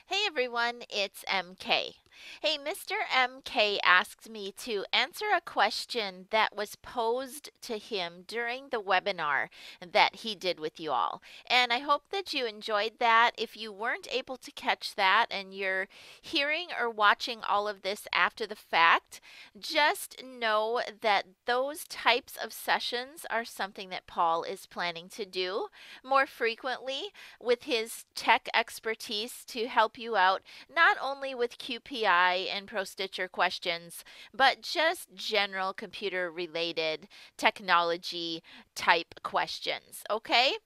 Hey everyone, it's MK. Hey, Mr. MK asked me to answer a question that was posed to him during the webinar that he did with you all. And I hope that you enjoyed that. If you weren't able to catch that and you're hearing or watching all of this after the fact, just know that those types of sessions are something that Paul is planning to do more frequently with his tech expertise to help you out, not only with QPI and ProStitcher questions, but just general computer related technology type questions. Okay?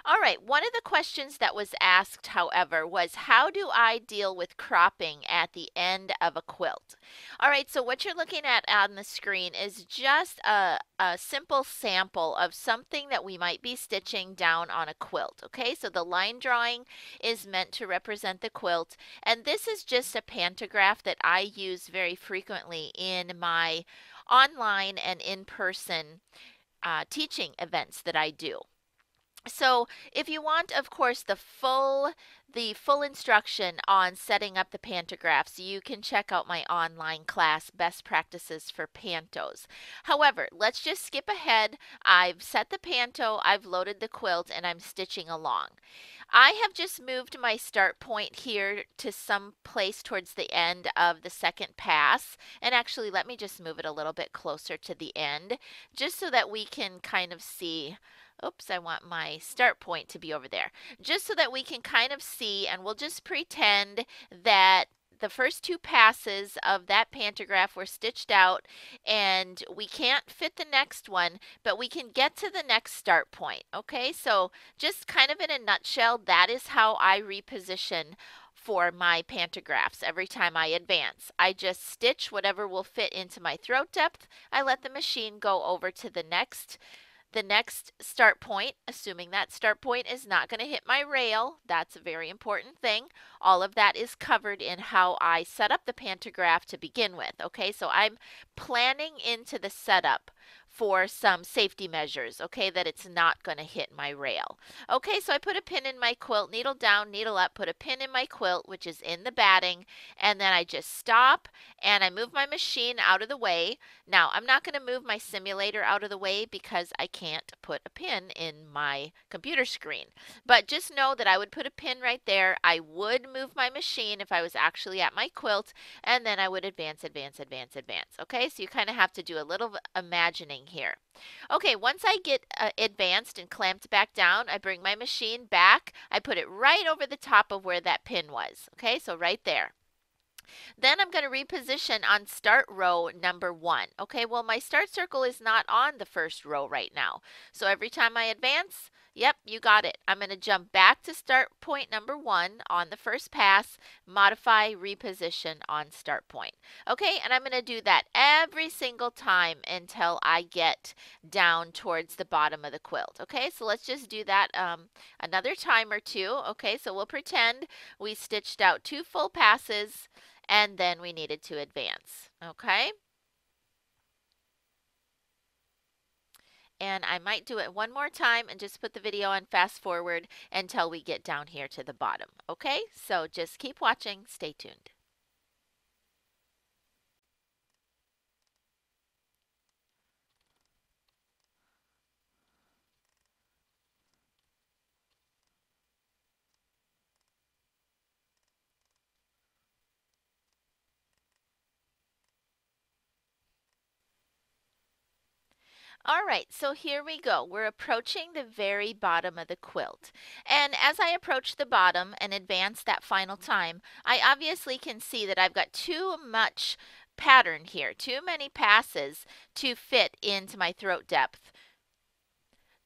All right, one of the questions that was asked, however, was how do I deal with cropping at the end of a quilt? All right, so what you're looking at on the screen is just a simple sample of something that we might be stitching down on a quilt. Okay, so the line drawing is meant to represent the quilt, and this is just a pantograph that I use very frequently in my online and in-person teaching events that I do. So if you want, of course, the full instruction on setting up the pantographs, you can check out my online class, Best Practices for Pantos. However, let's just skip ahead. I've set the panto, I've loaded the quilt, and I'm stitching along. I have just moved my start point here to some place towards the end of the second pass. And actually, let me just move it a little bit closer to the end, just so that we can kind of see. Oops, I want my start point to be over there. Just so that we can kind of see, and we'll just pretend that the first two passes of that pantograph were stitched out and we can't fit the next one, but we can get to the next start point. Okay, so just kind of in a nutshell, that is how I reposition for my pantographs every time I advance. I just stitch whatever will fit into my throat depth. I let the machine go over to the next start point, assuming that start point is not going to hit my rail. That's a very important thing. All of that is covered in how I set up the pantograph to begin with. Okay, so I'm planning into the setup for some safety measures, okay, that it's not going to hit my rail. Okay, so I put a pin in my quilt, needle down, needle up, put a pin in my quilt, which is in the batting, and then I just stop and I move my machine out of the way. Now, I'm not going to move my simulator out of the way because I can't put a pin in my computer screen. But just know that I would put a pin right there. I would move my machine if I was actually at my quilt, and then I would advance, advance, advance, advance. Okay, so you kind of have to do a little imagining here. Okay, once I get advanced and clamped back down, I bring my machine back. I put it right over the top of where that pin was. Okay, so right there. Then I'm going to reposition on start row number 1. Okay, well my start circle is not on the first row right now. So every time I advance, yep, you got it. I'm going to jump back to start point number 1 on the first pass, modify, reposition on start point. Okay, and I'm going to do that every single time until I get down towards the bottom of the quilt. Okay, so let's just do that another time or two. Okay, so we'll pretend we stitched out 2 full passes and then we needed to advance. Okay? And I might do it one more time and just put the video on fast forward until we get down here to the bottom. Okay? So just keep watching. Stay tuned. All right, so here we go. We're approaching the very bottom of the quilt. And as I approach the bottom and advance that final time, I obviously can see that I've got too much pattern here, too many passes to fit into my throat depth.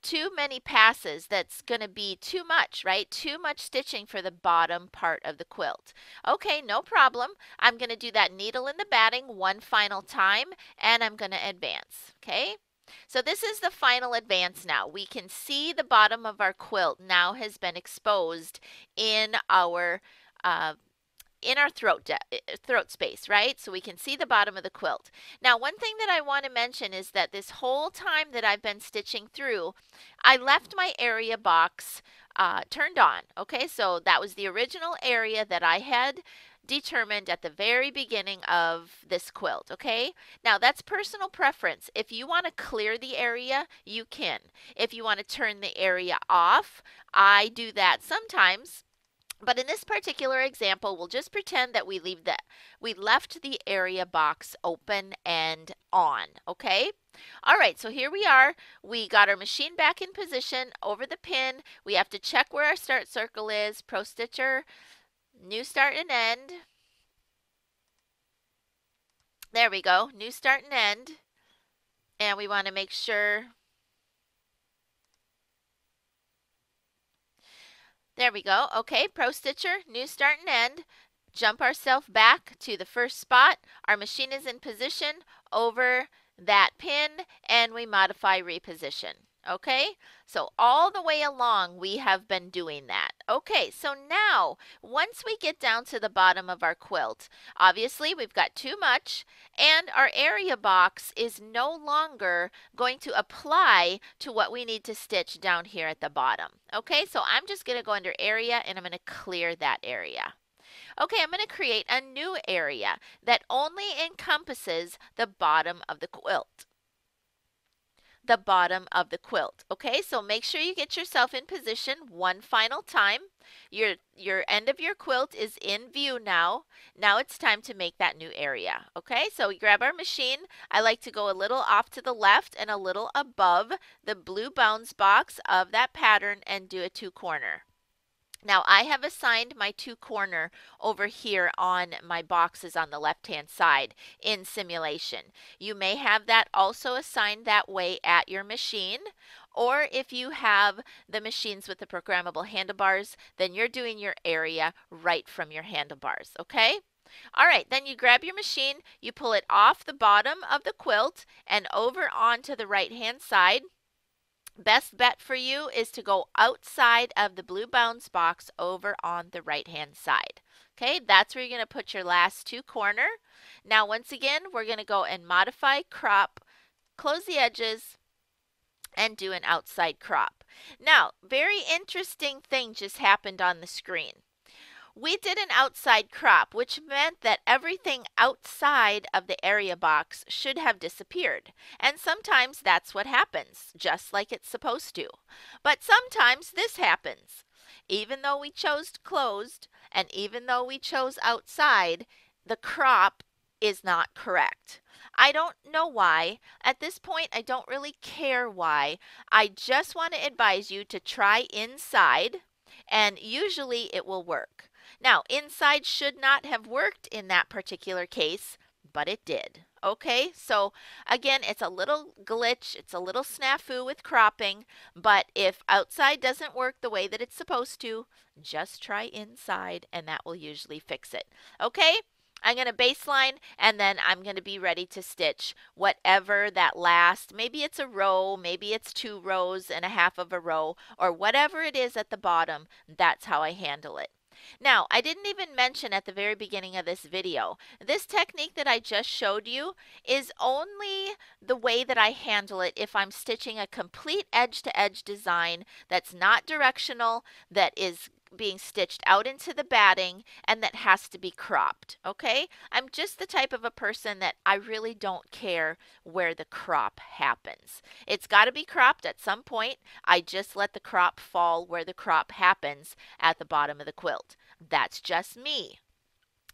Too many passes, that's going to be too much, right? Too much stitching for the bottom part of the quilt. Okay, no problem. I'm going to do that needle in the batting one final time, and I'm going to advance, okay? So this is the final advance now. We can see the bottom of our quilt now has been exposed in our uh, throat space, right? So we can see the bottom of the quilt. Now, one thing that I want to mention is that this whole time that I've been stitching through, I left my area box turned on. Okay, so that was the original area that I had determined at the very beginning of this quilt. Okay, now that's personal preference. If you want to clear the area, you can. If you want to turn the area off, I do that sometimes. But in this particular example, we'll just pretend that we left the area box open and on, okay? All right, so here we are. We got our machine back in position over the pin. We have to check where our start circle is, pro stitcher, new start and end. There we go, new start and end. And we want to make sure, there we go. Okay, pro stitcher, new start and end. Jump ourselves back to the first spot. Our machine is in position over that pin and we modify reposition. Okay, so all the way along we have been doing that. Okay, so now once we get down to the bottom of our quilt, obviously we've got too much and our area box is no longer going to apply to what we need to stitch down here at the bottom. Okay, so I'm just going to go under area and I'm going to clear that area. Okay, I'm going to create a new area that only encompasses the bottom of the quilt. The bottom of the quilt. Okay, so make sure you get yourself in position one final time. Your end of your quilt is in view now. Now it's time to make that new area. Okay, so we grab our machine. I like to go a little off to the left and a little above the blue bounds box of that pattern and do a 2-corner. Now I have assigned my 2-corner over here on my boxes on the left-hand side in simulation. You may have that also assigned that way at your machine, or if you have the machines with the programmable handlebars, then you're doing your area right from your handlebars, okay? All right, then you grab your machine, you pull it off the bottom of the quilt and over onto the right-hand side. Best bet for you is to go outside of the blue bounds box over on the right hand side. Okay, that's where you're going to put your last 2-corner. Now once again, we're going to go and modify crop, close the edges, and do an outside crop. Now, very interesting thing just happened on the screen. We did an outside crop, which meant that everything outside of the area box should have disappeared. And sometimes that's what happens, just like it's supposed to. But sometimes this happens. Even though we chose closed, and even though we chose outside, the crop is not correct. I don't know why. At this point, I don't really care why. I just want to advise you to try inside, and usually it will work. Now, inside should not have worked in that particular case, but it did. Okay, so again, it's a little glitch, it's a little snafu with cropping, but if outside doesn't work the way that it's supposed to, just try inside and that will usually fix it. Okay, I'm going to baseline and then I'm going to be ready to stitch whatever that last, maybe it's a row, maybe it's 2 rows and a half of a row, or whatever it is at the bottom, that's how I handle it. Now, I didn't even mention at the very beginning of this video, this technique that I just showed you is only the way that I handle it if I'm stitching a complete edge-to-edge design that's not directional, that is being stitched out into the batting, and that has to be cropped, okay? I'm just the type of a person that I really don't care where the crop happens. It's got to be cropped at some point. I just let the crop fall where the crop happens at the bottom of the quilt. That's just me.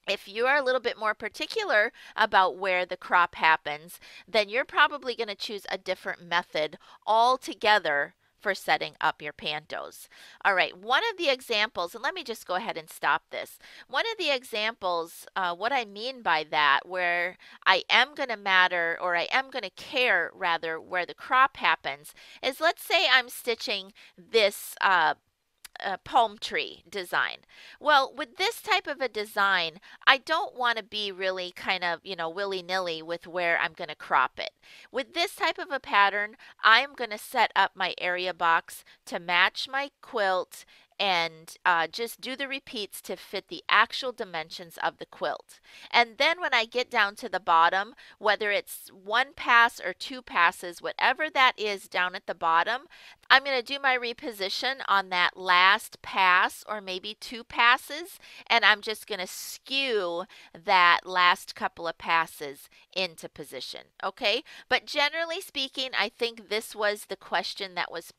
If you are a little bit more particular about where the crop happens, then you're probably going to choose a different method altogether for setting up your pantos. All right, one of the examples, and let me just go ahead and stop this. One of the examples, what I mean by that, where I am going to matter, or I am going to care rather, where the crop happens, is let's say I'm stitching this palm tree design. Well, with this type of a design, I don't want to be really kind of, willy-nilly with where I'm going to crop it. With this type of a pattern, I'm going to set up my area box to match my quilt and just do the repeats to fit the actual dimensions of the quilt. And then when I get down to the bottom, whether it's 1 pass or 2 passes, whatever that is down at the bottom, I'm going to do my reposition on that last pass or maybe two passes, and I'm just going to skew that last couple of passes into position, okay? But generally speaking, I think this was the question that was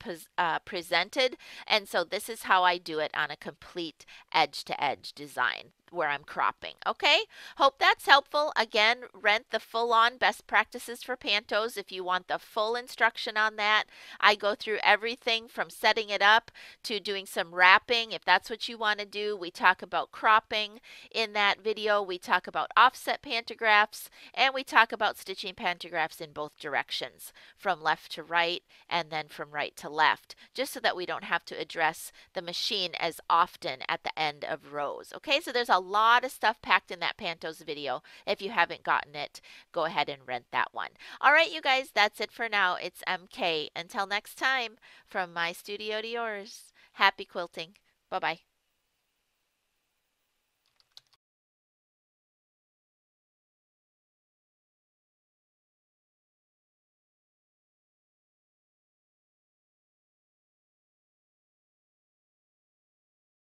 presented, and so this is how I do it on a complete edge-to-edge design where I'm cropping, okay? Hope that's helpful. Again, rent the full-on best practices for pantos if you want the full instruction on that. I go through everything from setting it up to doing some wrapping if that's what you want to do. We talk about cropping in that video. We talk about offset pantographs, and we talk about stitching pantographs in both directions, from left to right and then from right to left, just so that we don't have to address the machine as often at the end of rows. Okay, so there's a lot of stuff packed in that pantos video. If you haven't gotten it, go ahead and rent that one. All right, you guys, that's it for now. It's MK. Until next time, from my studio to yours, happy quilting. Bye-bye.